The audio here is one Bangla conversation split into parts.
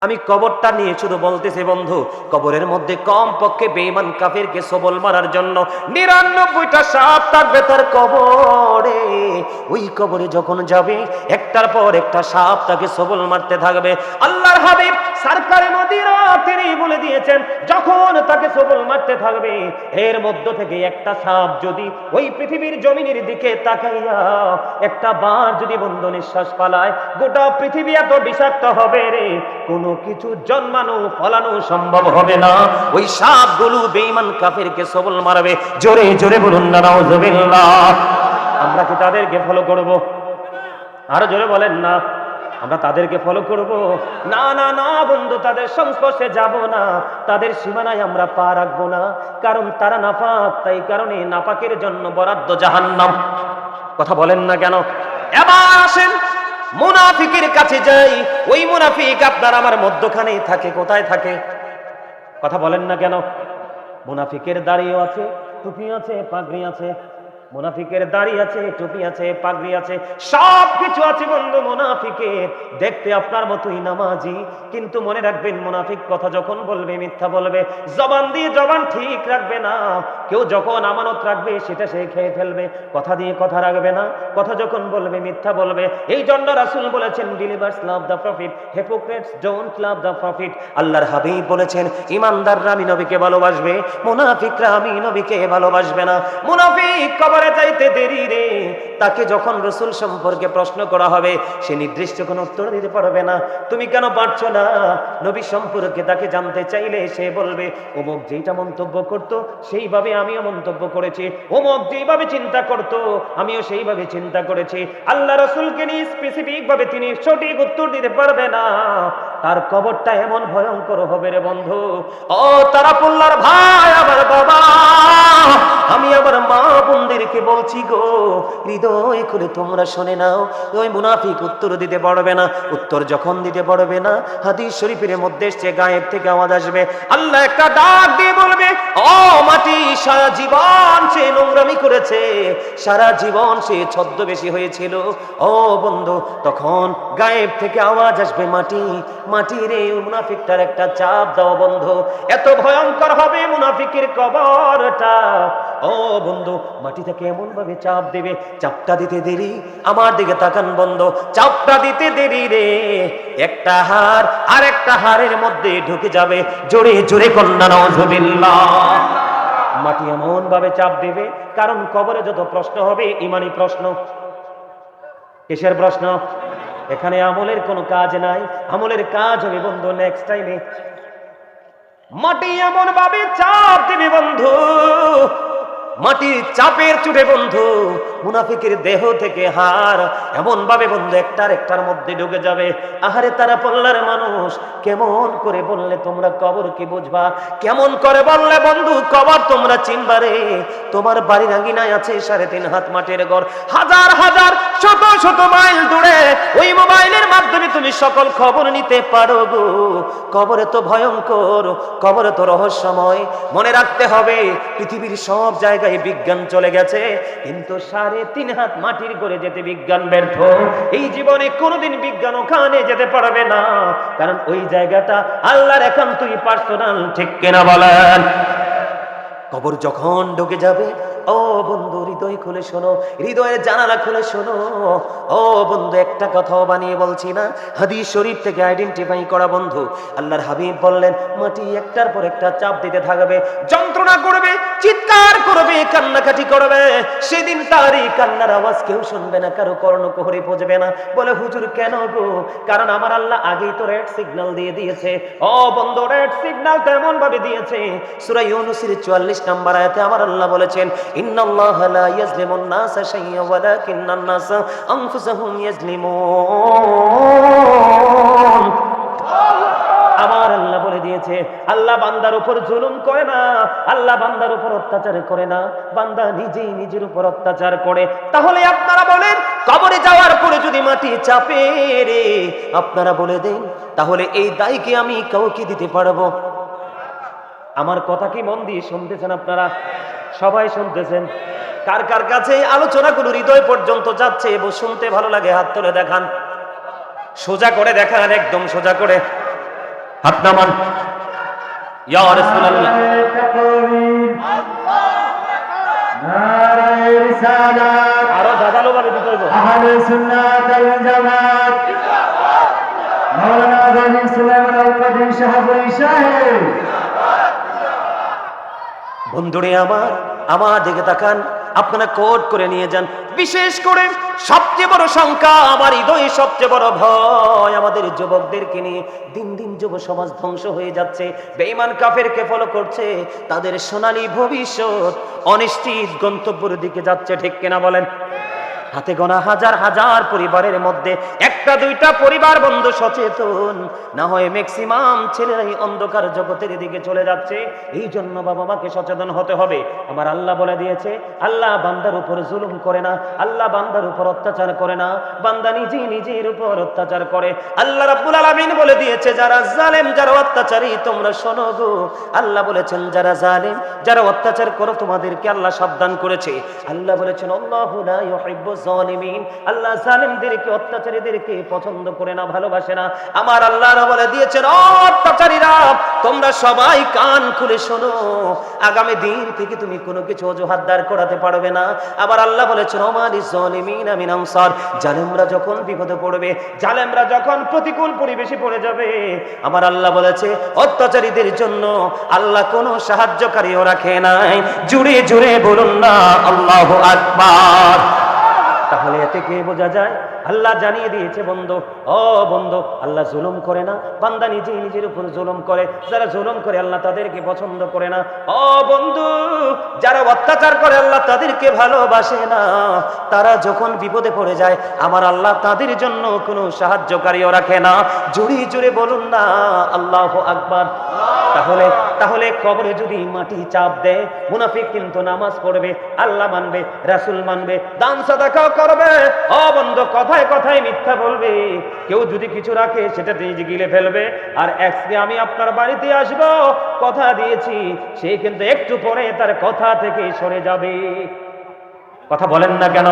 আমি কবরটা নিয়ে শুধু বলতেছি বন্ধু, কবরের মধ্যে কম পক্ষে বেঈমান কাফিরকে সবল মারার জন্য ৯৯টা সাপ থাকবে তার কবরে। ওই কবরে যখন যাবে একটার পর একটা সাপ তাকে সবল মারতে থাকবে। আল্লাহর হাবিব সরকারে মদিনা তিনি বলে দিয়েছেন, যখন তাকে সবল মারতে থাকবে এর মধ্য থেকে একটা সাপ যদি ওই পৃথিবীর জমিনের দিকে তাকাইয়া একটা বার যদি বন্ধ নিঃশ্বাস পালায়, গোটা পৃথিবী এত বিষাক্ত হবে রে, কোনো কিছু জন্মানো ফলানো সম্ভব হবে না। ওই সাপগুলো বেঈমান কাফিরকে সবল মারবে। জোরে জোরে বলুন না নাউজুবিল্লাহ। আমরা কি তাদেরকে ফলো করব? আরো জোরে বলেন না। আমরা তাদেরকে ফলো করব? না না না বন্ধু, তাদের সংস্পর্শে যাব না, তাদের সীমানায় আমরা পা রাখবো না, কারণ তারা নাপাক। তাই কারণে নাপাকের জন্য বরাদ্দ জাহান্নাম। কথা বলেন না কেন? এবার আসেন মুনাফিকের কাছে যাই। ওই মুনাফিক আপনার আমার মধ্যখানে থাকে। কোথায় থাকে? কথা বলেন না কেন? মুনাফিকের দাড়িও আছে, টুপি আছে, পাগড়ি আছে। মুনাফিকের দাড়ি আছে, টুপি আছে, পাগড়ি আছে, সব কিছু আছে বন্ধু মুনাফিকের। দেখতে আপনার মতোই নামাজি, কিন্তু মনে রাখবেন মুনাফিক কথা যখন বলবে মিথ্যা বলবে, জবান দিয়ে জবান ঠিক রাখবে না। কেউ যখন আমানত রাখবে সেটা সে খেয়ে ফেলবে, কথা দিয়ে কথা রাখবে না, কথা যখন বলবে মিথ্যা বলবে। এই জন্য রাসূল বলেছেন, believers love the profit, hypocrites don't love the profit. আল্লাহর হাবিব বলেছেন, ইমানদাররা আমি নবীকে ভালোবাসবে, মুনাফিকরা আমি নবীকে ভালোবাসবে না। মুনাফিক কবরে যাইতে দেরি রে, তাকে যখন রাসূল সম্পর্কে প্রশ্ন করা হবে সে নির্দিষ্ট কোনো উত্তর দিতে পারবে না। তুমি কেন পারছো না? নবী সম্পর্কে তাকে জানতে চাইলে সে বলবে, অমুক যেটা মন্তব্য করত সেইভাবে আমিও মন্তব্য করেছি, অমুক যেভাবে চিন্তা করত আমিও সেইভাবে চিন্তা করেছি। আল্লাহ রাসূলকে নিয়ে স্পেসিফিক ভাবে তিনি সঠিক উত্তর দিতে পারবে না। তার কবরটা এমন ভয়ঙ্কর হবে রে বন্ধু। ও তারাপুল্লার ভাই, আমার বাবা, আমি আমার মা বোনদেরকে বলছি গো, হৃদয় খুলে তোমরা শুনে নাও। ওই মুনাফিক উত্তর দিতে পারবে না। উত্তর যখন দিতে পারবে না, হাদিস শরীফের মধ্যে এসেছে গায়েব থেকে আওয়াজ আসবে, আল্লাহ একটা ডাক দিয়ে বলবে, ও মাটি, সারা জীবন সে নোংরামি করেছে, সারা জীবন সে ছদ্মবেশী হয়েছিল। ও বন্ধু, তখন গায়েব থেকে আওয়াজ আসবে, মাটি, মাটি রে, মুনাফিকটার একটা চাপ দাও বন্ধু। এত ভয়ঙ্কর হবে মুনাফিকের কবরটা। ও বন্ধু, মাটি থেকে এমন ভাবে চাপ দেবে, চাপটা দিতে দেরি, আমার দিকে তাকান বন্ধু, চাপটা দিতে দেরি রে, একটা হাড় আর একটা হাড়ের মধ্যে ঢুকে যাবে। জোরে জোরে কন্যা নাউজুবিল্লাহ। মাটি এমন ভাবে চাপ দেবে, কারণ কবরে যত প্রশ্ন হবে ইমানি প্রশ্ন। কিসের প্রশ্ন? এখানে আমলের কোনো কাজ নাই, আমলের কাজ হবে বন্ধু নেক্সট টাইমে। মাটি এমন ভাবে চাপ দেবে বন্ধু, মাটির চাপের চুটে বন্ধু মুনাফিকের দেহ থেকে হাড় এমন ভাবে বন্ধু একটার একটার মধ্যে ঢুকে যাবে। আহারে তারা পল্লার মানুষ, কেমন করে বললে তোমরা কবর কি বুঝবা? কেমন করে বললে বন্ধু কবর তোমরা চিনবারে? তোমার বাড়ির আঙিনায় আছে ৩.৫ হাত মাটির ঘর, হাজার হাজার শত শত মাইল দূরে, ওই মোবাইলের মাধ্যমে তুমি সকল খবর নিতে পারো গো। কবরে তো ভয়ঙ্কর, কবরে তো রহস্যময়। মনে রাখতে হবে, পৃথিবীর সব জায়গায় বিজ্ঞান চলে গেছে, কিন্তু ৩.৫ হাত মাটির ঘরে যেতে বিজ্ঞান ব্যর্থ। এই জীবনে কোনোদিন বিজ্ঞান ওখানে যেতে পারবে না, কারণ ওই জায়গাটা আল্লাহর একান্তই পার্সোনাল। ঠিক কিনা বলেন? কবর যখন ঢুকে যাবে, ও বন্ধু হৃদয় খুলে শোনো, হৃদয়ের জানালা খুলে শোনো। ও বন্ধু, একটা কথাও বানিয়ে বলছি না, হাদিস শরীফ থেকে আইডেন্টিফাই করা বন্ধু। আল্লাহর হাবিব বললেন, মাটি একটার পর একটা চাপ দিতে থাকবে, যন্ত্রণা করবে, চিৎকার করবে, কান্নাকাটি করবে। সেদিন তার এই কান্নার আওয়াজ কেউ শুনবে না, কারো কর্ণকুহরে পৌঁছবে না। বলে হুজুর কেন গো? কারণ আমার আল্লাহ আগেই তো রেড সিগন্যাল দিয়ে দিয়েছে। ও বন্ধু, রেড সিগন্যাল তেমন ভাবে দিয়েছে, সূরা ইউনূসের ৪৪ নম্বর আয়াতে আমার আল্লাহ বলেছেন, ইন্নাল্লাহা লা ইয়াজলিমুন নাসা শাইয়্যান ওয়ালাকিন্নান নাসা আনফুসাহুম ইয়াজলিমুন। আমার আল্লাহ বলে দিয়েছে, আল্লাহ বান্দার উপর জুলুম করে না, আল্লাহ বান্দার উপর অত্যাচার করে না, বান্দা নিজেই নিজের উপর অত্যাচার করে। তাহলে আপনারা বলেন, কবরে যাওয়ার পরে যদি মাটি চাপে রে, আপনারা বলে দেন, তাহলে এই দায় কি আমি কাউকে দিতে পারবো? আমার কথা কি মন দিয়ে শুনতেছেন আপনারা? সবাই শুনতেছেন? কার কার কাছে আলোচনাগুলো হৃদয় পর্যন্ত যাচ্ছে এবং শুনতে ভালো লাগে হাত তুলে দেখান, সোজা করে দেখান, একদম সোজা করে। হাত নামান। ইয়া রাসূলুল্লাহ, নারায়ে রিসালাত, আরো দাদালো ভাবে দিতে হইব। আহলে সুন্নাত ওয়াল জামাত, মাওলানা গাজী সুলাইমান আল কাদের শাহপুরী সাহেব। বন্ধুরে আমার দিকে তাকান, আপনারা কোট করে নিয়ে যান। বিশেষ করে সবচেয়ে বড় শঙ্কা, আমার হৃদয়ে সবচেয়ে বড় ভয়, আমাদের যুবকদেরকে নিয়ে। দিন দিন যুব সমাজ ধ্বংস হয়ে যাচ্ছে, বেঈমান কাফেরকে ফলো করছে, তাদের সোনালী ভবিষ্যৎ অনিশ্চিত গন্তব্যের দিকে যাচ্ছে, ঠিক কিনা বলেন? হাতে গোনা হাজার হাজার পরিবারের মধ্যে একটা দুইটা পরিবার বন্ধু সচেতন না হয় ম্যাক্সিমাম ছেলেরাই অন্ধকার জগতের দিকে চলে যাচ্ছে। এই জন্য বাবা মাকে সচেতন হতে হবে। আমার আল্লাহ বলে দিয়েছে, আল্লাহ বান্দার উপর জুলুম করে না, আল্লাহ বান্দার উপর অত্যাচার করে না, বান্দা নিজে নিজের উপর অত্যাচার করে। আল্লাহ রাব্বুল আলামিন বলে দিয়েছে, যারা জালেম, যারা অত্যাচারী, তোমরা শোনো গো। আল্লাহ বলেছেন, যারা জালেম, যারা অত্যাচার করো, তোমাদেরকে আল্লাহ সাবধান করেছে। আল্লাহ বলেছেন, আল্লাহু লা ইউহিব্বু যালিমিন, আল্লাহ জালেমদেরকে, অত্যাচারীদেরকে পছন্দ করে না, ভালোবাসে না। আমার আল্লাহ বলে দিয়েছেন, অত্যাচারীরা তোমরা সবাই কান খুলে শোনো, আগামী দিন থেকে তুমি কোনো কিছু অজুহাত দাঁড় করাতে পারবে না। আবার আল্লাহ বলেছেন, ওমালিজ জালিমিনা মিন আনসার, জালেমরা যখন বিপদে পড়বে, জালেমরা যখন প্রতিকূল পরিবেশে পড়ে যাবে, আমার আল্লাহ বলেছে অত্যাচারীদের জন্য আল্লাহ কোনো সাহায্যকারীও রাখে নাই। জুড়ে জুড়ে বলুন না আল্লাহু আকবার। তাহলে এতে কি বোঝা যায়? আল্লাহ জানিয়ে দিয়েছে বন্ধু, ও বন্ধু, আল্লাহ জুলুম করে না, বান্দা নিজে নিজের উপর জুলুম করে। যারা জুলুম করে আল্লাহ তাদেরকে পছন্দ করে না। ও বন্ধু, যারা অত্যাচার করে আল্লাহ তাদেরকে ভালোবাসে না। তারা যখন বিপদে পড়ে যায়, আমার আল্লাহ তাদের জন্য কোনো সাহায্যকারীও রাখে না। জুড়ে জুড়ে বলুন না আল্লাহু আকবার। তাহলে কবরে যদি মাটি চাপ দেয়, মুনাফিক কিন্তু নামাজ পড়বে, আল্লাহ মানবে, রাসূল মানবে, দান সাদাকা করবে। ও বন্ধু, কথায় কথায় মিথ্যা বলবে। কেউ যদি কিছু রাখে সেটা নিজে গিলে ফেলবে। আর আজকে আমি আপনার বাড়িতে আসব, কথা দিয়েছি, সে কিন্তু একটু পরে তার কথা থেকে সরে যাবে। কথা বলেন না কেন?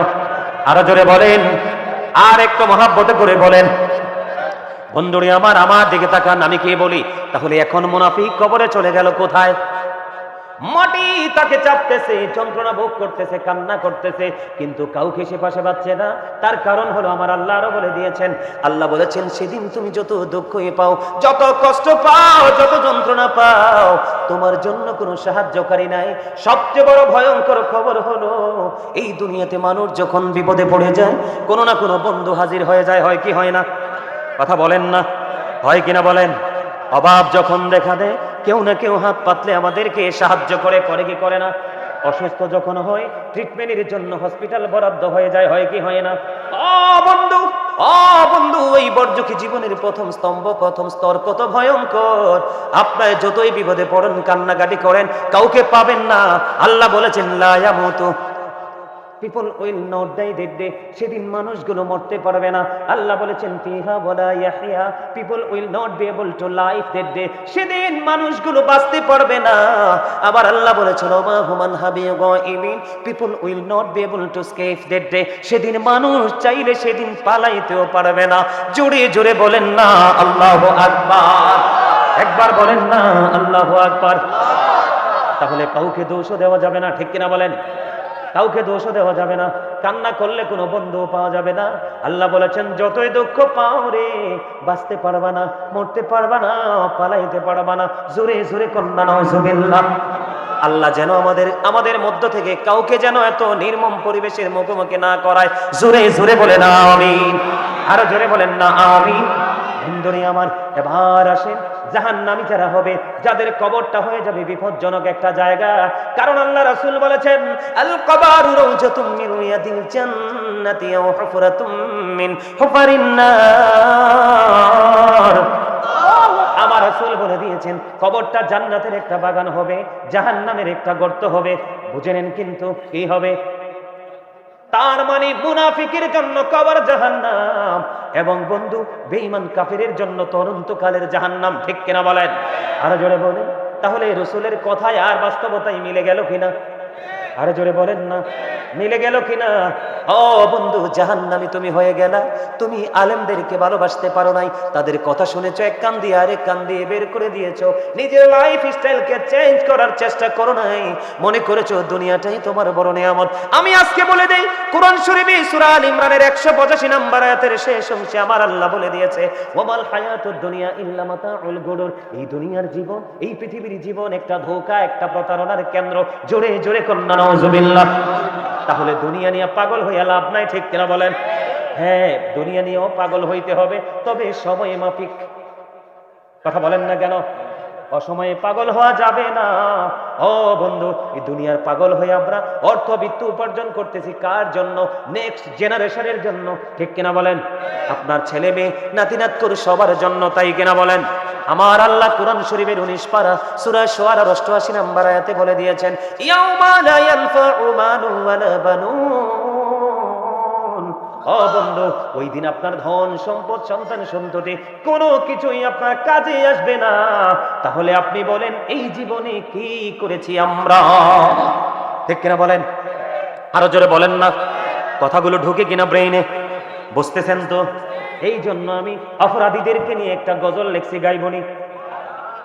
আরো জোরে বলেন, আর একটু মহাব্বতে করে বলেন। বন্ধুরে আমার দিকে তাকান, আমি কি বলি? তাহলে এখন মুনাফিক কবরে চলে গেল কোথায়? মাটি তাকে চাপতেছে, যন্ত্রণা ভোগ করতেছে, কান্না করতেছে, কিন্তু কাউকে সে পাশে পাচ্ছে না। তার কারণ হলো আমার আল্লাহ আরো বলে দিয়েছেন, আল্লাহ বলেছেন, সেদিন তুমি যত দুঃখই পাও, যত কষ্ট পাও, যত যন্ত্রণা পাও, তোমার জন্য কোনো সাহায্যকারী নাই। সবচেয়ে বড় ভয়ঙ্কর খবর হলো, এই দুনিয়াতে মানুষ যখন বিপদে পড়ে যায়, কোনো না কোনো বন্ধু হাজির হয়ে যায়, হয় কি হয় না? কথা বলেন না, হয় কিনা বলেন? অভাব যখন দেখা দেয়, কেউ না কেউ হাত পাতলে আমাদেরকে সাহায্য করে, করে কি করে না? অসুস্থ যখন হয়, ট্রিটমেন্টের জন্য হসপিটাল বরাদ্দ হয়ে যায়, হয় কি হয় না? বন্ধু, এই বর্জকি জীবনের প্রথম স্তম্ভ, প্রথম স্তর কত ভয়ঙ্কর। আপনার যতই বিপদে পড়েন, কান্নাকাটি করেন, কাউকে পাবেন না। আল্লাহ বলেছেন, লা ইয়ামুতু people will not die that day, সেদিন মানুষগুলো মরতে পারবে না। আল্লাহ বলেছেন, ফিহা ওয়ালা ইয়াহইয়া, people will not be able to live that day, সেদিন মানুষগুলো বাঁচতে পারবে না। আবার আল্লাহ বলেছেন, ওমা human হাবিগাইমিন, people will not be able to escape that day, সেদিন মানুষ চাইলে সেদিন পালাইতেও পারবে না। জোরে জোরে বলেন না আল্লাহু আকবার। একবার বলেন না আল্লাহু আকবার। তাহলে কাউকে দোষও দেওয়া যাবে না, ঠিক কিনা বলেন? কাউকে দোষও দেওয়া যাবে না, কান্না করলে কোনো বন্ধু পাওয়া যাবে না। আল্লাহ বলেছেন, যতই দুঃখ পাও রে, বাঁচতে পারবা না, মরতে পারবা না, পালাইতে পারবা না। জোরে জোরে কন্যা নাউজুবিল্লাহ। আল্লাহ যেন আমাদের মধ্য থেকে কাউকে যেন এত নির্মম পরিবেশের মুখোমুখি না করায়। জোরে জোরে বলেন আমিন। আরো জোরে বলেন না আমিন। বন্ধুরে আমার, এবার আসেন জাহান্নামী যারা হবে, যাদের কবরটা হয়ে যাবে বিপজ্জনক একটা জায়গা। কারণ আল্লাহ রাসূল বলেছেন, আল কবরু রাউজাতুম মিন রিয়াদিল জান্নাতি ওয়া হুফরাতুম মিন হুফারিন নার। আমার রাসূল বলে দিয়েছেন, কবরটা জান্নাতের একটা বাগান হবে, জাহান্নামের একটা গর্ত হবে। বুঝে নেন কিন্তু কি হবে? তার মানে মুনাফিকের জন্য কবর জাহান্নাম, এবং বন্ধু বেঈমান কাফিরের জন্য তরন্তকালের জাহান্নাম, ঠিক কিনা বলেন? আরো জোরে বলেন। তাহলে রাসূলের কথায় আর বাস্তবতায় মিলে গেল কিনা? আরো জোরে বলেন না। মিলে গেল কিনা? ও বন্ধু, জাহান্নামী তুমি হয়ে গেলা। তুমি আলেমদেরকে ভালোবাসতে পারো নাই, তাদের কথা শুনেছো, এক কান দিয়ে আরেক কান দিয়ে বের করে দিয়েছো, নিজের লাইফ স্টাইলকে চেঞ্জ করার চেষ্টা করো নাই, মনে করেছো দুনিয়াটাই তোমার বড় নিয়ামত। আমি আজকে বলে দেই, কোরআন শরীফে সূরা আল ইমরানের 185 নম্বর আয়াতের শেষ অংশে আমার আল্লাহ বলে দিয়েছে, ওয়ামাল হায়াতুদ দুনিয়া ইল্লা মাতাউল গুরুর। এই দুনিয়ার জীবন, এই পৃথিবীর জীবন একটা ধোঁকা, একটা প্রতারণার কেন্দ্র। জোরে জোরে কন্যা নাউজুবিল্লাহ। তাহলে দুনিয়া নিয়ে পাগল হইয়া লাভ নাই, ঠিক কিনা বলেন? হ্যাঁ, দুনিয়া নিয়েও পাগল হইতে হবে, তবে সময় মাফিক। কথা বলেন না কেন? অসময়ে পাগল হওয়া যাবে না। ও বন্ধু, এই দুনিয়ার পাগল হয়ে আমরা অর্থবিত্ত উপার্জন করতেছি কার জন্য? নেক্সট জেনারেশনের জন্য, ঠিক কিনা বলেন? আপনার ছেলে মেয়ে নাতি নাতকুর সবার জন্য, তাই কিনা বলেন? আমার আল্লাহ কোরআন শরীফের 19 পারা সূরা শুআরার 88 নম্বর আয়াতে বলে দিয়েছেন, ইয়াউমা লা ইয়ানফাউ মালুন ওয়ালা বানুন। ও বন্ধু, ওই দিন আপনার ধন সম্পদ সন্তান সন্ততি কোনো কিছুই আপনার কাজে আসবে না। তাহলে আপনি বলেন, এই জীবনে কি করেছি আমরা? ঠিক কিনা বলেন? আরো জোরে বলেন না। কথাগুলো ঢুকে কিনা ব্রেইনে? বুঝতেছেন তো? এই জন্য আমি অপরাধীদেরকে নিয়ে একটা গজল লিখছি, গাইবনি?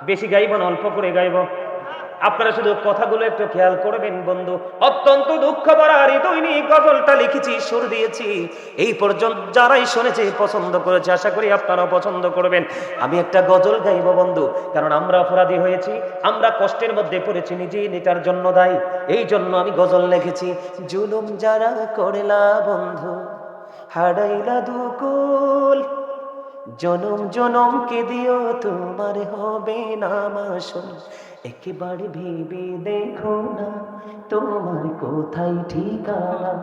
বেশি গাইব না, অল্প করে গাইব। আপনারা শুধু কথাগুলো একটু খেয়াল করবেন বন্ধু। অত্যন্ত দুঃখ ভরা হৃদয় নিয়ে গজলটা লিখেছি, সুর দিয়েছি। এই পর্যন্ত যারাই শুনেছে পছন্দ করেছে, আশা করি আপনারাও পছন্দ করবেন। আমি একটা গজল গাইব বন্ধু, কারণ আমরা অপরাধী হয়েছি, আমরা কষ্টের মধ্যে পড়েছি, নিজেই নেতার জন্য দায়ী। এই জন্য আমি গজল লিখেছি। জুলুম যারা করলা বন্ধু, হারাইলা দুকুল, জনম জনম কে দিও তোমার হবে না মাসুল। একেবারে ভেবে দেখো না তোমার কোথায় ঠিকানা,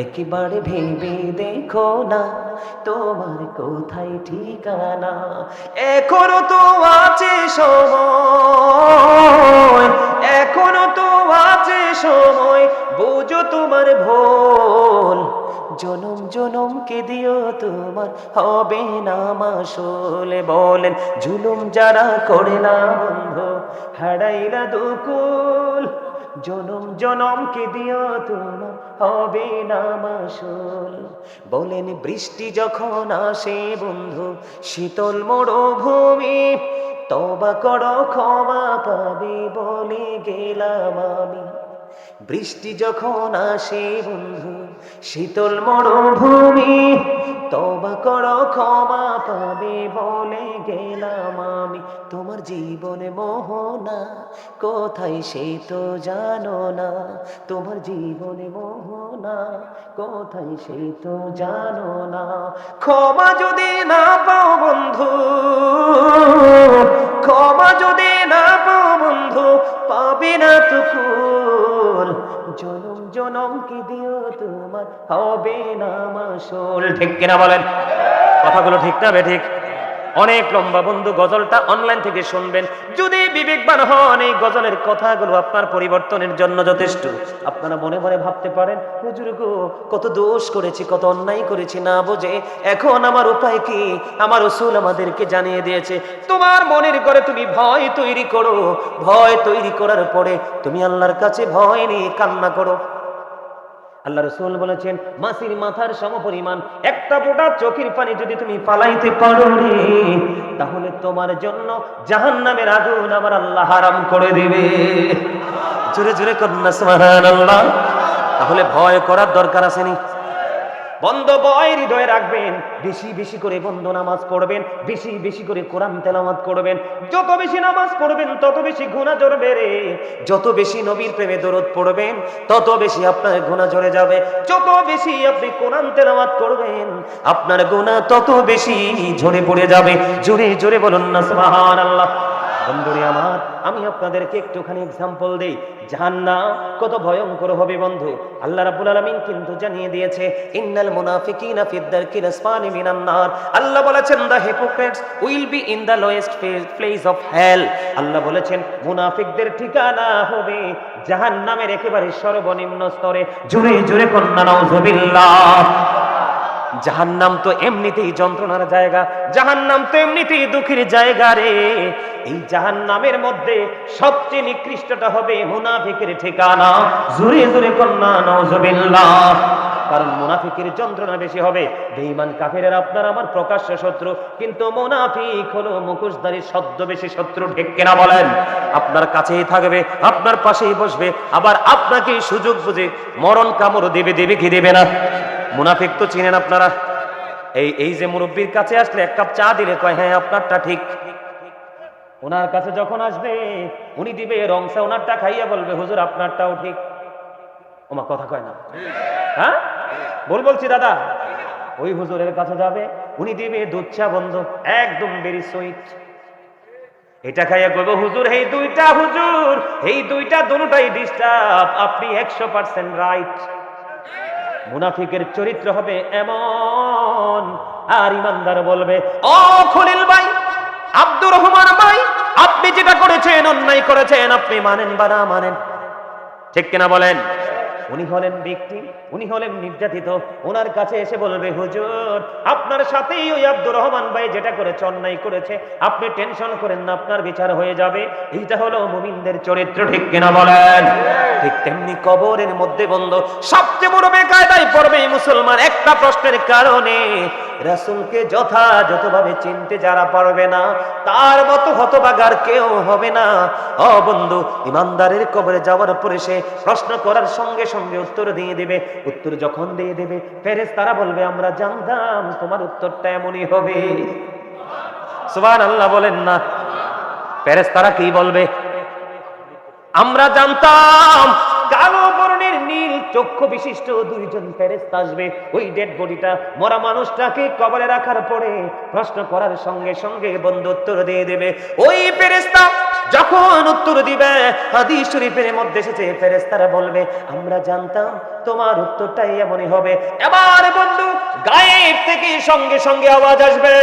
একেবারে ভেবে দেখো না তোমার কোথায় ঠিকানা। এখনো তো আছে সময়, এখনো তো আছে সময়, বুঝো তোমার ভুল। জনম জনম কে দিও তোমার হবে না মাসুল। বলেন, জুলুম যারা করে না বন্ধু, হারাইলা দুকুল, জনম জনম কে দিও তোমার হবে না মাসুল। বলেন, বৃষ্টি যখন আসে বন্ধু, শীতল মরুভূমি, তওবা করো ক্ষমা পাবে বলে গেলাম আমি। বৃষ্টি যখন আসে বন্ধু, শীতল মরুভূমি, তওবা করো ক্ষমা পাবে বলে গেলাম আমি। তোমার জীবনে মোহনা কোথায় সে তো জানো না, তোমার জীবনে মোহনা কোথায় সে তো জানো না। ক্ষমা যদি না পাও বন্ধু, ক্ষমা যদি না পাও বন্ধু, পাবে না তো কুল। জনম জনম কি দিও তোমার হবে না মাসুল। ঠিক কিনা বলেন? কথাগুলো ঠিক না বেঠিক? অনেক লম্বা বন্ধু, গজলটা অনলাইন থেকে শুনবেন। যদি বিবেকবান হন, এই গজলের কথাগুলো আপনার পরিবর্তনের জন্য যথেষ্ট। আপনারা মনে মনে ভাবতে পারেন, হুজুর গো, কত দোষ করেছি, কত অন্যায় করেছি না বুঝে। এখন আমার উপায় কি? আমার রাসূল আমাদেরকে জানিয়ে দিয়েছে, তোমার মনের ঘরে তুমি ভয় তৈরি করো, ভয় তৈরি করার পরে তুমি আল্লাহর কাছে ভয় নিয়ে কান্না করো। আল্লাহ রাসূল বলেছেন, মাছির মাথার সমপরিমাণ একটা ফোঁটা চোখের পানি যদি তুমি ফালাইতে পারো রে, তাহলে তোমার জন্য জাহান্নামের আগুন আমার আল্লাহ হারাম করে দিবে। জোরে জোরে কন্যা সুবহানাল্লাহ। তাহলে ভয় করার দরকার আসেনি? বন্ধ ভয় হৃদয়ে রাখবেন, বেশি বেশি করে বন্ধ নামাজ পড়বেন, বেশি বেশি করে কোরআন তেলাওয়াত করবেন। যত বেশি নামাজ পড়বেন তত বেশি গুনাহ ঝরবে রে। যত বেশি নবীর প্রেমে দরুদ পড়বেন তত বেশি আপনার গুনাহ ঝরে যাবে। যত বেশি আপনি কোরআন তেলাওয়াত করবেন আপনার গুনাহ তত বেশি ঝরে পড়ে যাবে। জোরে জোরে বলুন না সুবহানাল্লাহ। বন্ধুরে আমার, আমি আপনাদেরকে একটুখানি এক্সাম্পল দেই। জাহান্নাম কত ভয়ঙ্কর হবে বন্ধু। আল্লাহ রাব্বুল আলামিন কিন্তু জানিয়ে দিয়েছে, ইন্নাল মুনাফিকিনা ফিদ দারকিল আসফালি মিনান নার। আল্লাহ বলেছেন, the hypocrites will be in the lowest place of hell. Allah বলেছেন, মুনাফিকদের ঠিকানা হবে জাহান্নামের একেবারে সর্বনিম্ন স্তরে। জোরে জোরে কন্যা নাউজুবিল্লাহ। জাহান্নাম তো এমনিতেই যন্ত্রণার জায়গা, জাহান্নাম তো এমনিতেই দুঃখের জায়গা রে। এই জাহান্নামের মধ্যে সবচেয়ে নিকৃষ্টটা হবে মুনাফিকের ঠিকানা। জোরে জোরে কন্যা নাউজুবিল্লাহ। কারণ মুনাফিকের যন্ত্রণা বেশি হবে। বেঈমান কাফেরের আপনার আমার প্রকাশ্য শত্রু, কিন্তু মুনাফিক হলো মুখোশধারী ছদ্মবেশী শত্রু। ঠিক কিনা বলেন? আপনার কাছেই থাকবে, আপনার পাশেই বসবে, আবার আপনাকে সুযোগ বুঝে মরণ কামড় দেবে। দেবে কি দেবে না? মুনাফিক তো চিনেন আপনারা। এই যে মুরব্বীর কাছে আসলে এক কাপ চা দিলে কয় হ্যাঁ আপনারটা ঠিক। ওনার কাছে যখন আসবে উনি দিবে রং চা, ওনারটা খাইয়া বলবে হুজুর আপনারটাও ঠিক। ওমা কথা কয় না? হ্যাঁ বলছি দাদা। ওই হুজুরের কাছে যাবে, উনি দিবে দুধ চা বন্ধ, একদম ভেরি সুইট। এটা খাইয়া কইব হুজুর এই দুইটা দুটোটাই ডিস্টার্ব, আপনি 100% রাইট। মুনাফিকের চরিত্র হবে এমন। আর ইমানদার বলবে ও খলিল ভাই, আব্দুর রহমান ভাই, আপনি যেটা করেছেন অন্যায় করেছেন, আপনি মানেন বা না মানেন। ঠিক কিনা বলেন? উনি হলেন ভিকটিম, উনি হলেন নির্যাতিত। ওনার কাছে এসে বলবে হুজুর আপনার সাথেই ওই আব্দুর রহমান ভাই যেটা করেছে অন্যায় করেছে, আপনি টেনশন করেন না, আপনার বিচার হয়ে যাবে। এইটা হলো মুমিনদের চরিত্র। ঠিক কিনা বলেন? ঠিক তেমনি কবরের মধ্যে বন্ধ সবচেয়ে বড় বেকায়দায় পড়বে মুসলমান একটা প্রশ্নের কারণে। রাসূলকে যথাযথভাবে চিনতে যারা পারবে না, তার মতো হতভাগার কেউ হবে না। ও বন্ধু, ইমানদারের কবরে যাওয়ার পরে সে প্রশ্ন করার সঙ্গে সঙ্গে উত্তর দিয়ে দেবে। উত্তর যখন দিয়ে দেবে, ফেরেশতারা বলবে আমরা জানতাম তোমার উত্তরটা এমনই হবে। সুবহানাল্লাহ বলেন না? ফেরেশতারা কি বলবে? আমরা জানতাম। কালো বর্ণের নীল চক্ষু বিশিষ্ট দুইজন ফেরেশতা আসবে, ওই ডেড বডিটা মরা মানুষটাকে কবরে রাখার পরে প্রশ্ন করার সঙ্গে সঙ্গে বন্ধু উত্তর দিয়ে দেবে। ওই ফেরেশতা যখন উত্তর দিবে, হাদিস শরীফের মধ্যে এসেছে ফেরেশতারা বলবে আমরা জানতাম তোমার উত্তরটাই এমনই হবে। এবার বন্ধু গায়েব থেকে সঙ্গে সঙ্গে আওয়াজ আসবে,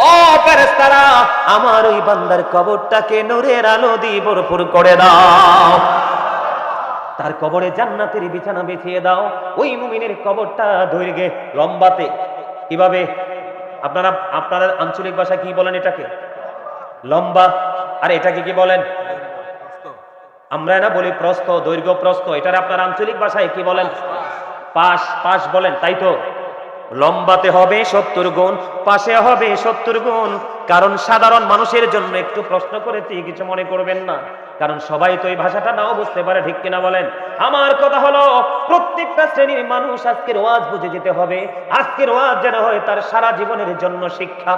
ও ফেরেশতারা আমার ওই বান্দার কবরটাকে নূরের আলো দিয়ে ভরপুর করে দাও, তার কবরে জান্নাতের বিছানা বিছিয়ে দাও। ওই মুমিনের কবরটা দৈর্ঘ্যে লম্বাতে কিভাবে, আপনারা আঞ্চলিক ভাষায় কি বলেন এটাকে? লম্বা। আর এটাকে কি বলেন? আমরা না বলি প্রস্থ, দৈর্ঘ্য প্রস্থ। এটার আপনার আঞ্চলিক ভাষায় কি বলেন? পাশ বলেন, তাই তো? লম্বাতে হবে 70 গুণ, পাশে হবে 70 গুণ। কারণ সাধারণ মানুষের জন্য একটু প্রশ্ন করেছি, কিছু মনে করবেন না, কারণ সবাই তো এই ভাষাটা নাও বুঝতে পারে। ঠিক কিনা বলেন? আমার কথা হলো প্রত্যেকটা শ্রেণীর মানুষ আজকের ওয়াজ বুঝে যেতে হবে। আজকের ওয়াজ যেন হয় তার সারা জীবনের জন্য শিক্ষা।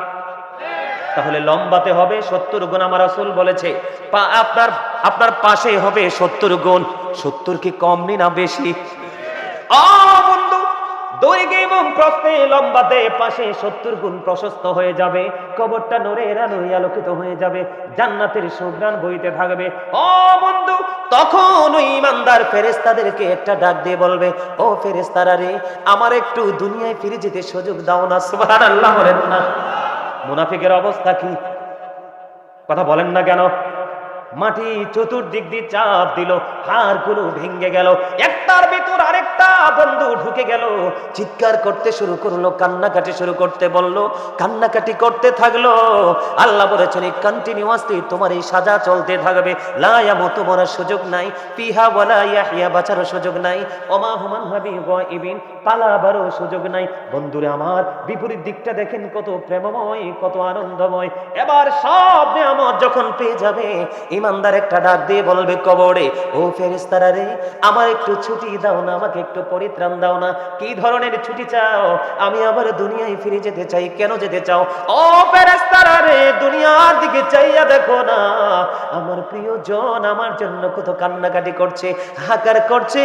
তাহলে লম্বাতে হবে 70 গুণ, আমার রাসূল বলেছে। আপনার পাশে হবে 70 গুণ। 70 কি কম না বেশি? বন্ধু দৈর্ঘ্যে এবং প্রস্থে লম্বাতে পাশে 70 গুণ প্রশস্ত হয়ে যাবে। কবরটা নূরের আলোয় আলোকিত হয়ে যাবে, জান্নাতের সুঘ্রাণ বইতে থাকবে। ও বন্ধু তখন ওই ইমানদার ফেরেশতাদেরকে একটা ডাক দিয়ে বলবে, ও ফেরেশতারা রে, আমার একটু দুনিয়ায় ফিরে যেতে সুযোগ দাও না। সুবহানাল্লাহ বলেন না? মুনাফিকের অবস্থা কি? কথা বলেন না কেন? মাটি চতুর্দিক দিয়ে চাপ দিল, হাড়গুলো ভেঙে গেল, একটার ভিতর আরেকটা বন্ধু ঢুকে গেল। চিৎকার করতে শুরু করলো, কান্নাকাটি শুরু করতে বললো, কান্নাকাটি করতে থাকলো। আল্লাহ বলেছেন কন্টিনিউয়াসলি তোমার এই সাজা চলতে থাকবে। লা ইয়ামুতু, মরার সুযোগ নাই, ফিহা ওয়ালা ইয়াহইয়া, বাঁচারও সুযোগ নাই, ওমা হুমান হাবি গায়বিন, পালাবারও সুযোগ নাই। বন্ধুরে আমার, বিপরীত দিকটা দেখেন কত প্রেমময়, কত আনন্দময়। এবার সব নিয়ামত যখন পেয়ে যাবে, ইমানদার একটা ডাক দিয়ে বলবে কবরে, ও ফেরেশতারা রে, আমার একটু ছুটি দাও না, আমাকে একটু পরিত্রাণ দাও না। কি ধরনের ছুটি চাও? আমি আবার দুনিয়ায় ফিরে যেতে চাই। কেন যেতে চাও? ও ফেরেশতারা রে, দুনিয়ার দিকে চাইয়া দেখো না, আমার প্রিয়জন আমার জন্য কত কান্নাকাটি করছে, হাহাকার করছে।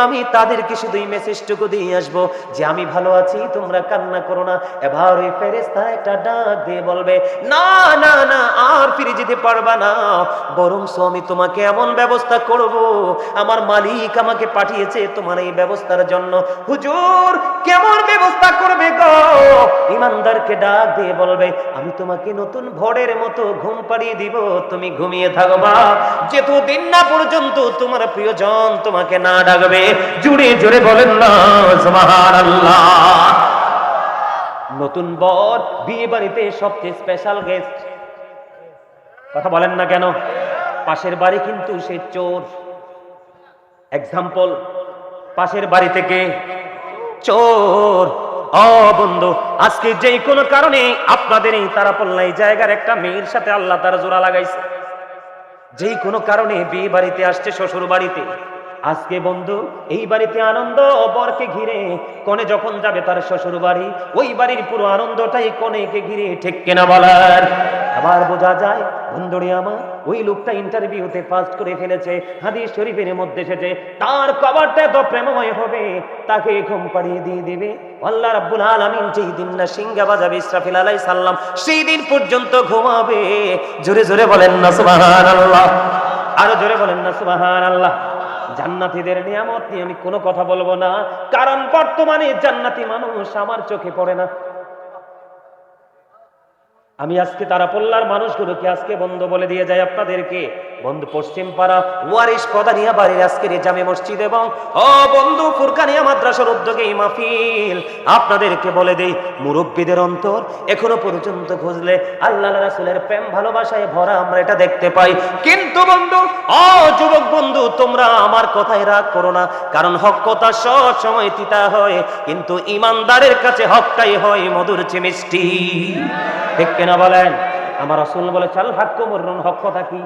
আমি তাদেরকে শুধু এই মেসেজটুকু দিয়ে আসবো যে আমি ভালো আছি, তোমরা কান্না করো না। এবার ওই ফেরেশতা একটা ডাক দিয়ে বলবে, না না না, আর ফিরে যেতে পারবা না, বরং আমি তোমাকে এমন ব্যবস্থা করব, আমার মালিক আমাকে পাঠিয়েছে তোমার এই ব্যবস্থার জন্য। হুজুর কেমন ব্যবস্থা করবে গো? ইমানদারকে ডাক দিয়ে বলবে, আমি তোমাকে নতুন ভোরের মতো ঘুম পাড়িয়ে দিব, তুমি ঘুমিয়ে থাকবা যতদিন না পর্যন্ত তোমার প্রিয়জন তোমাকে না ডাকবে। জুড়ে জোরে বলেন না সুবহানাল্লাহ। নতুন বর, বিয়ে বাড়িতে সবচেয়ে স্পেশাল গেস্ট। কথা বলেন না কেন? পাশের বাড়ি কিন্তু সে চোর। এক্সাম্পল, পাশের বাড়ি থেকে চোর। ও বন্ধু, আজকে যে কোনো কারণে আপনাদের এই তারাপল্লাই জায়গার একটা মেয়ের সাথে আল্লাহ তার জোড়া লাগাইছে, যেই কোনো কারণে বিয়ে বাড়িতে আসছে, শ্বশুর বাড়িতে। আজকে বন্ধু এই বাড়িতে আনন্দ, বরকে ঘিরে। কনে যখন যাবে তার শ্বশুর বাড়ি, ওই বাড়ির পুরো আনন্দটাই কনেকে ঘিরে, ঠিক কিনা বলার? আবার বোঝা যায় বন্ধুরে আমার, ওই লোকটা ইন্টারভিউতে ফার্স্ট করে ফেলেছে। হাদিস শরীফের মধ্যে এসেছে তার কবরটা এত প্রেমময় হবে, তাকে ঘুম পাড়িয়ে দিয়ে দিবে আল্লাহ রাব্বুল আলামিন। যেই দিন না সিংহা বাজাবে ইসরাফিল আলাইহিস সালাম, সেই দিন পর্যন্ত ঘুমাবে। জোরে জোরে বলেন না সুবহানাল্লাহ, আরো জোরে বলেন না সুবহানাল্লাহ। জান্নাতীদের নিয়ামত নিয়ে আমি কোনো কথা বলবো না, কারণ বর্তমানে জান্নাতি মানুষ আমার চোখে পড়ে না। আমি আজকে তারাপল্লার মানুষগুলোকে আজকে বন্ধ বলে দিয়ে যাই আপনাদেরকে, বন্ধু পশ্চিম পাড়া ওয়ারিশ পদানিয়া বাড়ির আজকের জামে মসজিদ এবং বন্ধু ফুরকানিয়া মাদ্রাসার উদ্যোগে এই মাহফিল, আপনাদেরকে বলে দেই মুরব্বীদের অন্তর এখনো পর্যন্ত খুঁজলে আল্লাহ রাসূলের প্রেম ভালোবাসায় ভরা আমরা এটা দেখতে পাই। কিন্তু বন্ধু, যুবক বন্ধু, তোমরা আমার কথায় রাগ করো না, কারণ হক কথা সব সময় তিতা হয়, কিন্তু ইমানদারের কাছে হকটাই হয় মধুর চেয়ে মিষ্টি, ঠিক কিনা বলেন? আমার রাসূল বলে চাল হক মুররুন, হক কথা কি?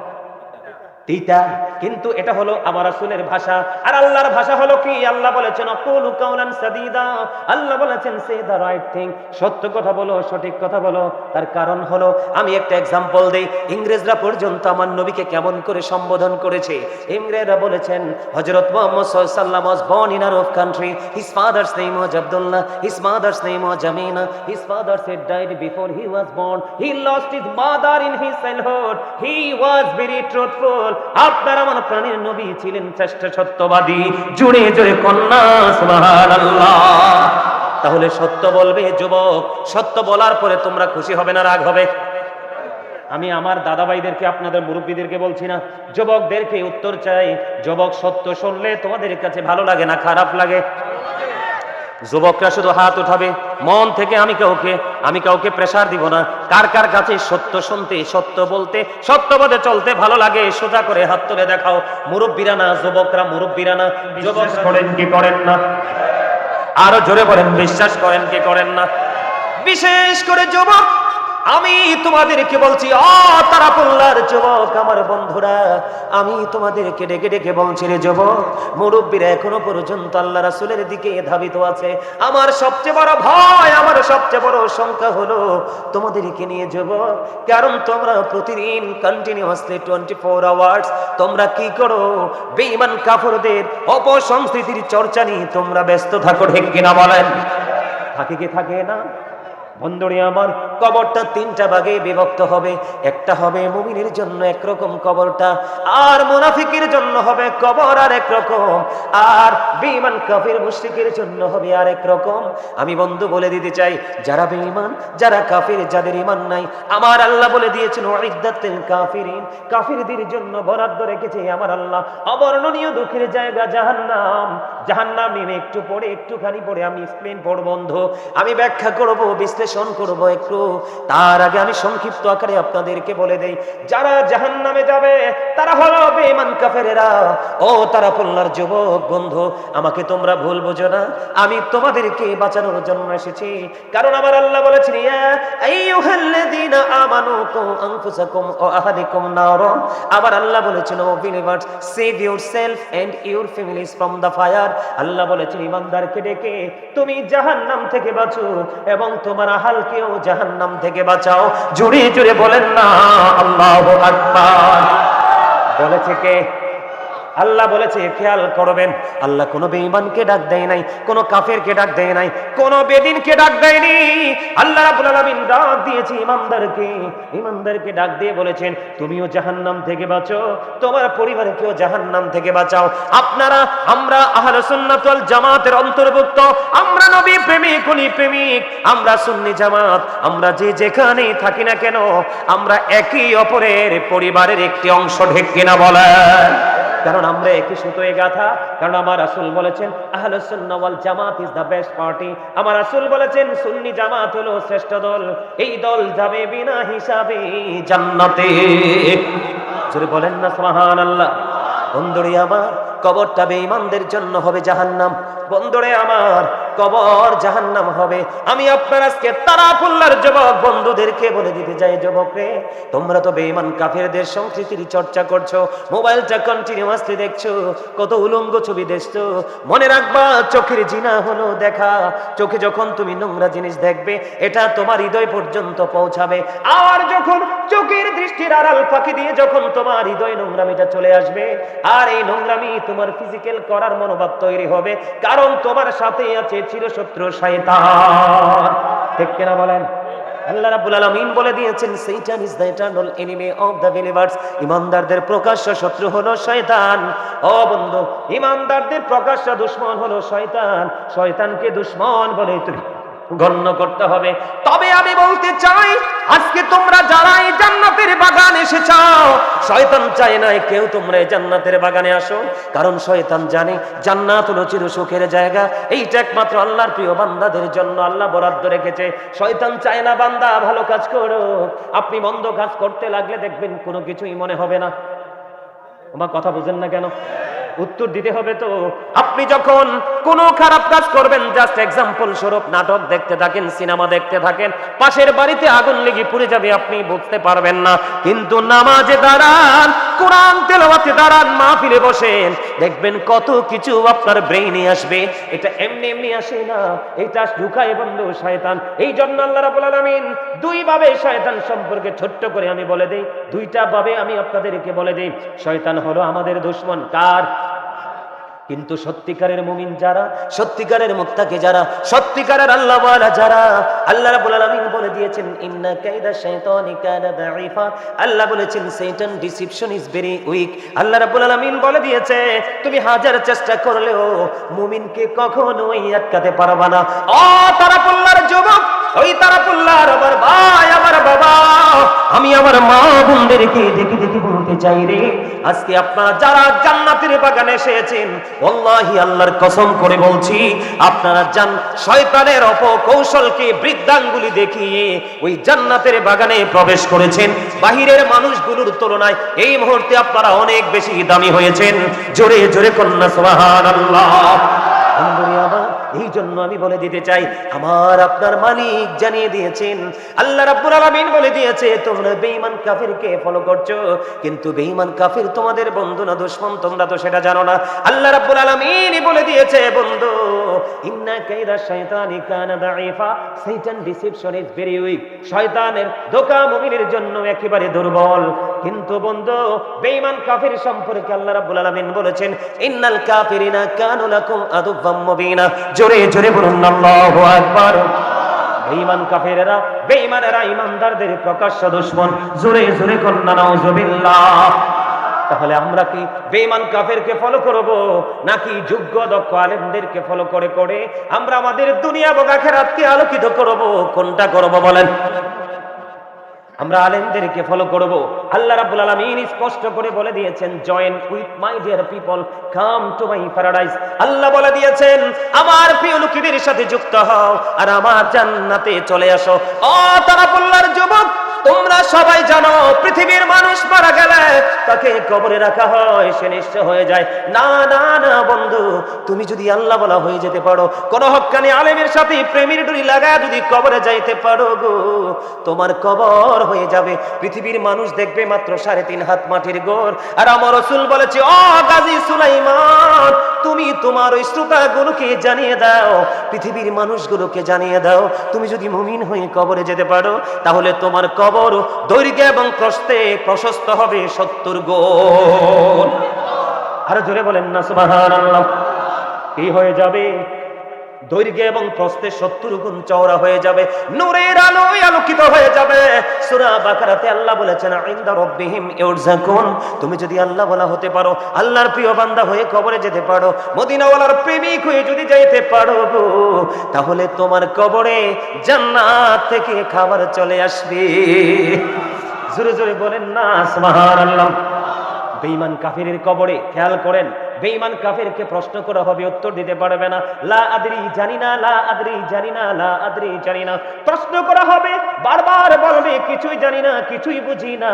তিতা। কিন্তু এটা হলো আমার রাসূলের ভাষা, আর আল্লাহর ভাষা হলো কি? আল্লাহ বলেছেন আকুলু কাওলান সাদীদা, আল্লাহ বলেছেন সে দা রাইট থিং, সত্য কথা বলো, সঠিক কথা বলো। তার কারণ হলো, আমি একটা एग्जांपल দেই, ইংরেজরা পর্যন্ত আমার নবীকে কেমন করে সম্বোধন করেছে। ইংরেজরা বলেছেন হযরত মুহাম্মদ সাল্লাল্লাহু আলাইহি ওয়াসাল্লাম was born in Arab country, his father's name was Abdullah, his mother's name was Jamina, his father said died before he was born, he lost his mother in his childhood, he was very truthful। আপনার আমার প্রাণের নবী ছিলেন শ্রেষ্ঠ সত্যবাদী। জুড়ে জুড়ে কন্যা সুবহানাল্লাহ। তাহলে সত্য বলবে যুবক, সত্য বলার পরে তোমরা খুশি হবে না রাগ হবে? আমি আমার দাদা ভাইদেরকে, আপনাদের মুরব্বীদেরকে বলছি না, যুবকদেরকে উত্তর চাই। যুবক, সত্য শুনলে তোমাদের কাছে ভালো লাগে না খারাপ লাগে? যুবকরা শুধু হাত উঠাবে মন থেকে, আমি কাউকে প্রেসার দিব না। কার কার কাছে সত্য শুনতে, সত্য বলতে, সত্যপথে চলতে ভালো লাগে সোজা করে হাত তুলে দেখাও। মুরব্বীরা না, যুবকরা, মুরব্বীরা না, যুবক করেন কি করেন না? আরো জোরে বলেন, বিশ্বাস করেন কি করেন না? বিশেষ করে যুবক, আমি তোমাদেরকে বলছি, তারাপল্লার যুবক আমার বন্ধুরা, আমি তোমাদেরকে ডেকে ডেকে বলছি রে যুবক, মুরব্বীরা এখনো পর্যন্ত আল্লাহ রাসূলের দিকে ধাবিত আছে। আমার সবচেয়ে বড় ভয়, আমার সবচেয়ে বড় সংখ্যা হলো তোমাদেরকে নিয়ে যুবক, কারণ তোমরা প্রতিদিন কন্টিনিউয়াসলি 24 আওয়ার্স তোমরা কি করো? বেঈমান কাফেরদের অপসংস্কৃতির চর্চা নিয়ে তোমরা ব্যস্ত থাকো, ঠিক কিনা বলেন? থাকে কি থাকে না? বন্ধুরে আমার, কবরটা তিনটা ভাগে বিভক্ত হবে। একটা হবে মুমিনের জন্য একরকম কবরটা, আর মুনাফিকের জন্য হবে কবর আর এক রকম, আর বেঈমান কাফির মুশরিকের জন্য হবে আর এক রকম। আমি বন্ধু বলে দিতে চাই, যারা বেঈমান, যারা কাফির, যাদের ঈমান নাই, আমার আল্লাহ বলে দিয়েছেন উইদ্দাতুল কাফিরিন, কাফিরদের জন্য বরাদ্দ রেখেছে আমার আল্লাহ অবর্ণনীয় দুঃখের জায়গা জাহান্নাম। জাহান্নাম নিয়ে একটুখানি পড়ে আমি এক্সপ্লেইন করব বন্ধু, আমি ব্যাখ্যা করব, বিশ্লেষণ করব একটু। তার আগে আমি সংক্ষিপ্ত আকারে আপনাদেরকে বলে দেই, যারা জাহান্নামে যাবে তারা হলো বেঈমান কাফেরেরা। তারাপল্লার যুবক বন্ধু, আমাকে তোমরা ভুল বুঝো না, আমি তোমাদেরকে বাঁচানোর জন্য এসেছি। কারণ আমার আল্লাহ বলেছেন, ইয়া আইয়ুহাল্লাযীনা আমানু কু আনফুসাকুম ওয়া আহলিকুম নারা। আমার আল্লাহ বলেছেন, O believers, save yourself and your families from the fire. Allah বলেছেন, ঈমানদারকে ডেকে তুমি জাহান্নাম থেকে বাঁচো এবং তোমার আহলকেও জাহান্নাম থেকে বাঁচাও। জোরে জোরে বলেন না আল্লাহু আকবার। বলেছে কে? আল্লাহ বলেছে, খেয়াল করবেন, আল্লাহ কোনো বেঈমানকে ডাক দেয় নাই, কোনো কাফেরকে ডাক দেয় নাই, কোনো বেদিনকে ডাক দেয়নি। আল্লাহ রাব্বুল আলামিন ডাক দিয়েছে ইমানদারকে ডাক দিয়ে বলেছেন, তুমিও জাহান্নাম থেকে বাঁচো, তোমার পরিবারকেও জাহান্নাম থেকে বাঁচাও। আমরা আহলে সুন্নাত ওয়াল জামাতের অন্তর্ভুক্ত, আমরা নবী প্রেমিক, ওলি প্রেমিক, আমরা সুন্নি জামাত, আমরা যে যেখানেই থাকি না কেন, আমরা একই অপরের পরিবারের একটি অংশ, ঠিক কিনা বলেন? কারণ আমরা একই সুতোয় গাঁথা। কারণ আমার রাসূল বলেছেন আহলুস সুন্নাহ ওয়াল জামাত ইজ দ্য বেস্ট পার্টি। আমার রাসূল বলেছেন সুন্নি জামাত হলো শ্রেষ্ঠ দল, এই দল যাবে বিনা হিসাবে জান্নাতে। জোরে বলেন না সুবহানাল্লাহ। বন্ধুরে আমার, কবরটা বেঈমানদের জন্য হবে জাহান্নাম। বন্ধুরে আমার, কবর জাহান্নাম হবে। আমি আপনার আজকে তারাপুল্লার যুবক বন্ধুদেরকে বলে দিতে চাই, যুবক রে, তোমরা তো বেঈমান কাফেরদের সংস্কৃতির চর্চা করছো, মোবাইলটা কন্টিনিউয়াসলি দেখছো, কত উলঙ্গ ছবি দেখছো। মনে রাখবা, চোখের জিনা হলো দেখা। চোখে যখন তুমি নোংরা জিনিস দেখবে, এটা তোমার হৃদয় পর্যন্ত পৌঁছাবে। আর যখন চোখের দৃষ্টির আড়াল ফাঁকি দিয়ে যখন তোমার হৃদয় নোংরামিটা চলে আসবে, আর এই নোংরামি তোমার ফিজিক্যাল করার মনোভাব তৈরি হবে, কারণ তোমার সাথে আছে চিরশত্রু শয়তান। ঠিক কিনা বলেন? আল্লাহ রাব্বুল আলামিন বলে দিয়েছেন Shaitan is the eternal enemy of the believers. ঈমানদারদের প্রকাশ্য শত্রু হলো শয়তান। ও বন্ধু, ঈমানদারদের প্রকাশ্য দুশমন হলো শয়তান। শয়তানকে দুশমন বলে তুমি গণ্য করতে হবে। তবে আমি বলতে চাই, আজকে তোমরা যারা এই জান্নাতের বাগানে এসেছো, শয়তান চায় না কেউ তোমরা এই জান্নাতের বাগানে আসো। কারণ শয়তান জানে জান্নাত হলো চির সুখের জায়গা, এইটা একমাত্র আল্লাহর প্রিয় বান্দাদের জন্য আল্লাহ বরাদ্দ রেখেছে। শয়তান চায় না বান্দা ভালো কাজ করো। আপনি মন্দ কাজ করতে লাগলে দেখবেন কোনো কিছুই মনে হবে না। আমার কথা বুঝেন না কেন? উত্তর দিতে হবে তো। আপনি যখন কোনো খারাপ কাজ করবেন, জাস্ট এক্সাম্পল স্বরূপ নাটক দেখতে থাকেন, সিনেমা দেখতে থাকেন, পাশের বাড়িতে আগুন লেগে পুড়ে যাবে, আপনি বুঝতে পারবেন না। কিন্তু নামাজে দাঁড়ান, কোরআন তেলাওয়াতে দাঁড়ান, মাহফিলে বসেন, দেখবেন কত কিছু আপনার ব্রেইনে আসবে। এটা এমনি এমনি আসে না, এটা ঢুকায় বন্ধু শয়তান। এই জন্য আল্লাহ রাব্বুল আলামিন দুই ভাবে শয়তান সম্পর্কে ছোট্ট করে আমি বলে দেই, দুইটা ভাবে আমি আপনাদেরকে বলে দেই। শয়তান হলো আমাদের দুশমন। কার? কিন্তু সত্যিকারের মুমিন যারা, সত্যিকারের মুত্তাকি যারা, সত্যিকারের আল্লাহওয়ালা যারা, আল্লাহ রাব্বুল আলামিন বলে দিয়েছেন ইন্না কাইদা শাইতানি কানা দাঈফা। আল্লাহ বলেছেন শয়তান ডিসিপশন ইজ ভেরি উইক। আল্লাহ রাব্বুল আলামিন বলে দিয়েছে তুমি হাজার চেষ্টা করলেও মুমিনকে কখনোই আটকাতে পারবা না। ও তারাপুল্লার যুবক, ওই তারাপুল্লার আমার ভাই, আমার বাবা, আমি আমার মা বোনদেরকে দেখে দেখে বলতে চাই রে, আজকে আপনারা যারা জান্নাতের বাগানে এসেছেন, ওয়াল্লাহি আল্লাহর কসম করে বলছি, আপনারা শয়তানের অপকৌশলকে বৃদ্ধাঙ্গুলি দেখিয়ে ওই জান্নাতের বাগানে প্রবেশ করেছেন। বাহিরের মানুষগুলোর তুলনায় এই মুহূর্তে আপনারা অনেক বেশি দামি হয়েছেন। জোরে জোরে কন্যা সুবহানাল্লাহ। আলহামদুলিল্লাহ। এই জন্য আমি বলে দিতে চাই, আমার আপনার মালিক জানিয়ে দিয়েছেন, আল্লাহ রাব্বুল আলামিন বলে দিয়েছে তোমরা বেঈমান কাফিরকে ফলো করছো, কিন্তু বেঈমান কাফির তোমাদের বন্ধু না দুশমন, তোমরা তো সেটা জানো না। আল্লাহ রাব্বুল আলামিন বলে দিয়েছে বন্ধু ইন্না কাইদা শাইতানি কানা দাঈফা, শয়তান ডিসিপশন ইজ ভেরি উইক। শয়তানের ধোঁকা মুমিনের জন্য একেবারে দুর্বল। কিন্তু বন্ধু বেঈমান কাফির সম্পর্কে আল্লাহ রাব্বুল আলামিন বলেছেন ইন্নাল কাফিরিনা কানু লাকুম আদুওয়াম মুবিনা। জোরে জোরে বলুন আল্লাহু আকবার। বেঈমান কাফেরেরা, বেঈমানেরা ঈমানদারদের প্রকাশ্য দুশমন। জোরে জোরে কন্না নাউজুবিল্লাহ। তাহলে আমরা কি বেঈমান কাফেরকে ফলো করব, নাকি যোগ্য দক্ষ আলেমদেরকে ফলো করে করে আমরা আমাদের দুনিয়া এবং আখিরাতকে আলোকিত করব? কোনটা করব বলেন? আমরা আলেমদেরকে ফলো করব। আল্লাহ রাব্বুল আলামিন স্পষ্ট করে বলে দিয়েছেন join with my dear people, come to my paradise. Allah বলে দিয়েছেন আমার প্রিয় লোকেদের সাথে যুক্ত হও আর আমার জান্নাতে চলে আসো। ও তারাপুল্লার যুবক, তোমরা সবাই জানো পৃথিবীর মানুষ মারা গেলে তাকে কবরে রাখা হয়, সে নিঃস্ব হয়ে যায়। না না না বন্ধু, তুমি যদি আল্লাহ বলা হয়ে যেতে পারো, কোন হক্কানি আলেমের সাথে প্রেমের ডুরি লাগায় যদি কবরে যাইতে পারো গো, তোমার কবর হয়ে যাবে। পৃথিবীর মানুষ দেখবে মাত্র 3.5 হাত মাটির গোর। আর আমার রাসূল বলেছে ও গাজী সুলাইমান, তুমি তোমার ওই শ্রোতাগুলোকে জানিয়ে দাও, পৃথিবীর মানুষগুলোকে জানিয়ে দাও, তুমি যদি মুমিন হয়ে কবরে যেতে পারো তাহলে তোমার কবর দৈর্ঘ্য এবং প্রস্থে প্রশস্ত হবে 70 গুণ। আরো জোরে বলেন না সুবহানাল্লাহ। কি হয়ে যাবে? দৈর্ঘ্য এবং প্রস্থে 70 গুণ চওড়া হয়ে যাবে, নূরের আলোয় আলোকিত হয়ে যাবে। সূরা বাকারাতে আল্লাহ বলেছেন ইনদা রাব্বিহিম ইউরযাকুন। তুমি যদি আল্লাহ বলা হতে পারো, আল্লাহর প্রিয় বান্দা হয়ে কবরে যেতে পারো, মদিনাওয়ালার প্রেমিক হয়ে যদি যাইতে পারো গো, তাহলে তোমার কবরে জান্নাত থেকে খাবার চলে আসবে। জোরে জোরে বলেন না সুবহানাল্লাহ। বেঈমান কাফিরের কবরে খেয়াল করেন, বেঈমান কাফেরকে প্রশ্ন করা হবে, উত্তর দিতে পারবে না। লা আদরি, জানি না, লা আদরি, জানি না, লা আদরি, জানি না। প্রশ্ন করা হবে, বারবার বলবে কিছুই জানি না, কিছুই বুঝি না।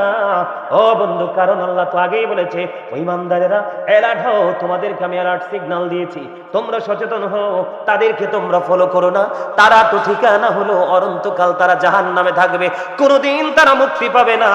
ও বন্ধু, কারণ আল্লাহ তো আগেই বলেছে, ও ইমানদারেরা অ্যালার্ট হও, তোমাদেরকে আমি অ্যালার্ট সিগন্যাল দিয়েছি, তোমরা সচেতন হও, তাদেরকে তোমরা ফলো করো না। তারা তো ঠিকানা হলো অনন্তকাল তারা জাহান্নামে থাকবে, কোনোদিন তারা মুক্তি পাবে না।